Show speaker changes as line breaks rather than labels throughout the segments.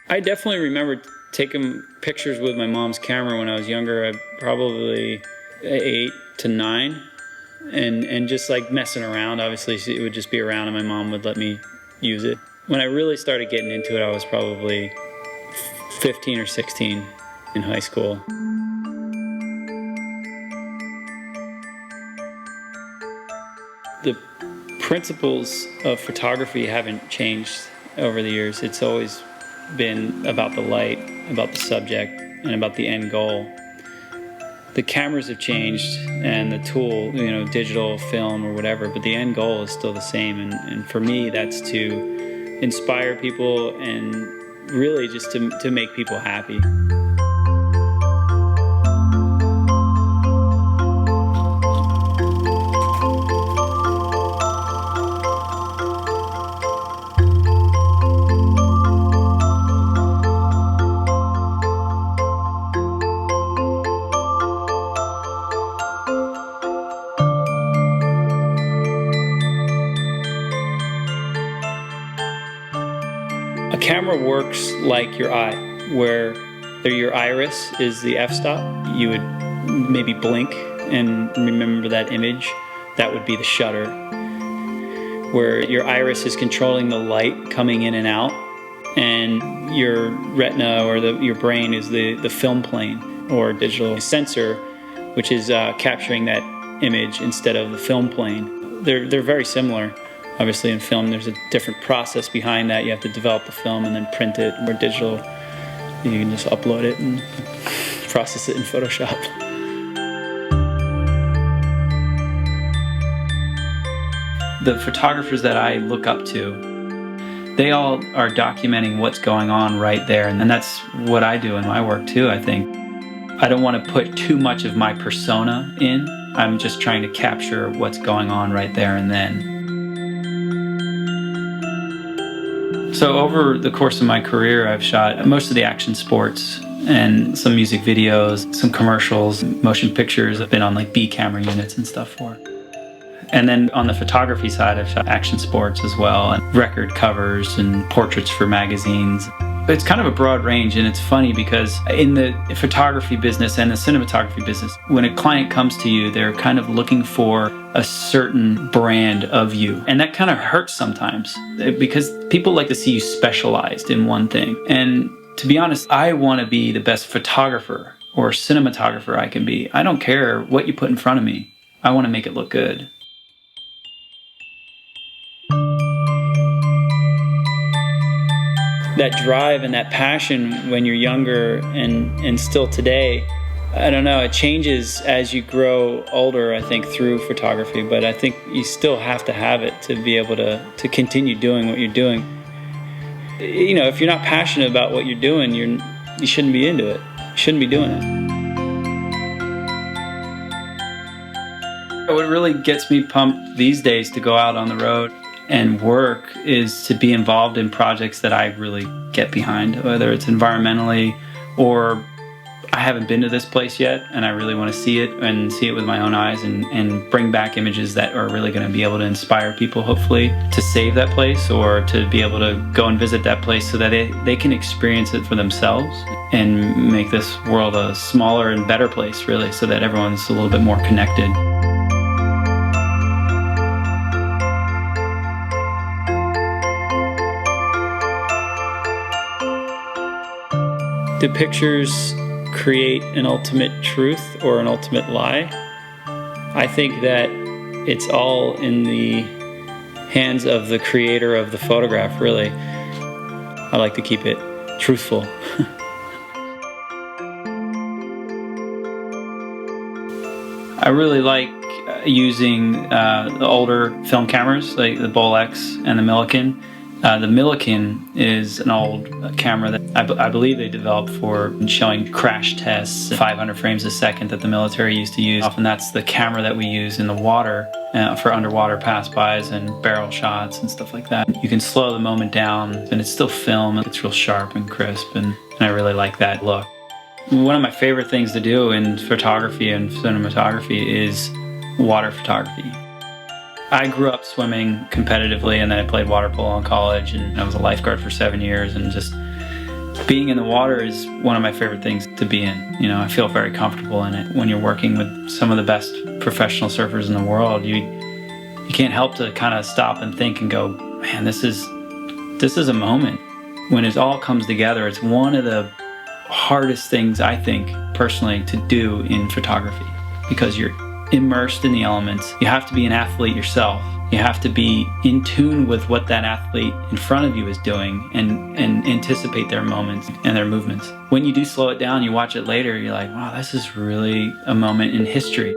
I definitely remember taking pictures with my mom's camera when I was younger, probably 8 to 9, and just like messing around. Obviously, it would just be around and my mom would let me use it. When I really started getting into it, I was probably 15 or 16 in high school. The principles of photography haven't changed over the years. It's always been about the light, about the subject, and about the end goal. The cameras have changed and the tool, digital, film, or whatever, but the end goal is still the same. And for me, that's to inspire people and really just to make people happy. A camera works like your eye, where your iris is the f-stop. You would maybe blink and remember that image. That would be the shutter, where your iris is controlling the light coming in and out, and your retina or your brain is the film plane or digital sensor, which is capturing that image instead of the film plane. They're very similar. Obviously in film there's a different process behind that. You have to develop the film and then print it. Where digital, you can just upload it and process it in Photoshop. The photographers that I look up to, they all are documenting what's going on right there, and that's what I do in my work too, I think. I don't want to put too much of my persona in. I'm just trying to capture what's going on right there and then. So over the course of my career, I've shot most of the action sports and some music videos, some commercials, motion pictures. I've been on like B camera units and stuff for. And then on the photography side, I've shot action sports as well, and record covers and portraits for magazines. It's kind of a broad range, and it's funny because in the photography business and the cinematography business, when a client comes to you, they're kind of looking for a certain brand of you. And that kind of hurts sometimes because people like to see you specialized in one thing. And to be honest, I want to be the best photographer or cinematographer I can be. I don't care what you put in front of me. I want to make it look good. That drive and that passion when you're younger and still today, I don't know, it changes as you grow older, I think, through photography, but I think you still have to have it to be able to continue doing what you're doing. If you're not passionate about what you're doing, you shouldn't be into it. You shouldn't be doing it. What really gets me pumped these days to go out on the road and work is to be involved in projects that I really get behind, whether it's environmentally or I haven't been to this place yet and I really want to see it and see it with my own eyes and bring back images that are really going to be able to inspire people, hopefully, to save that place or to be able to go and visit that place so that they can experience it for themselves and make this world a smaller and better place, really, so that everyone's a little bit more connected. Do pictures create an ultimate truth or an ultimate lie? I think that it's all in the hands of the creator of the photograph, really. I like to keep it truthful. I really like using the older film cameras, like the Bolex and the Millikan. The Millikan is an old camera that I believe they developed for showing crash tests, 500 frames a second that the military used to use. Often that's the camera that we use in the water for underwater pass-bys and barrel shots and stuff like that. You can slow the moment down and it's still film. It's real sharp and crisp, and I really like that look. One of my favorite things to do in photography and cinematography is water photography. I grew up swimming competitively, and then I played water polo in college, and I was a lifeguard for 7 years, and just Being in the water is one of my favorite things to be in. You know, I feel very comfortable in it. When you're working with some of the best professional surfers in the world, you can't help to kind of stop and think and go, man, this is a moment. When it all comes together, it's one of the hardest things, I think, personally, to do in photography, because you're immersed in the elements. You have to be an athlete yourself. You have to be in tune with what that athlete in front of you is doing and anticipate their moments and their movements. When you do slow it down, you watch it later, you're like, wow, this is really a moment in history.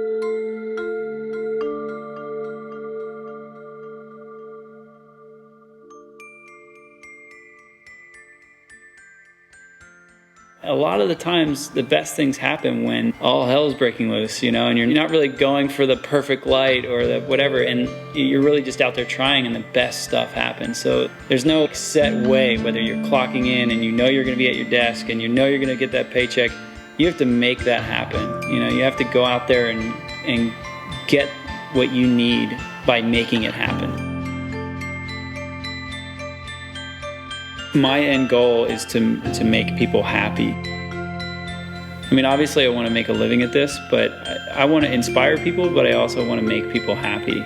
A lot of the times, the best things happen when all hell is breaking loose, you know, and you're not really going for the perfect light or the whatever, and you're really just out there trying, and the best stuff happens. So there's no set way, whether you're clocking in and you know you're going to be at your desk and you know you're going to get that paycheck. You have to make that happen. You know, you have to go out there and get what you need by making it happen. My end goal is to make people happy. I mean, obviously I want to make a living at this, but I want to inspire people, but I also want to make people happy.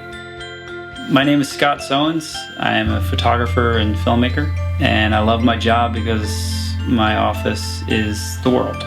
My name is Scott Soens. I am a photographer and filmmaker, and I love my job because my office is the world.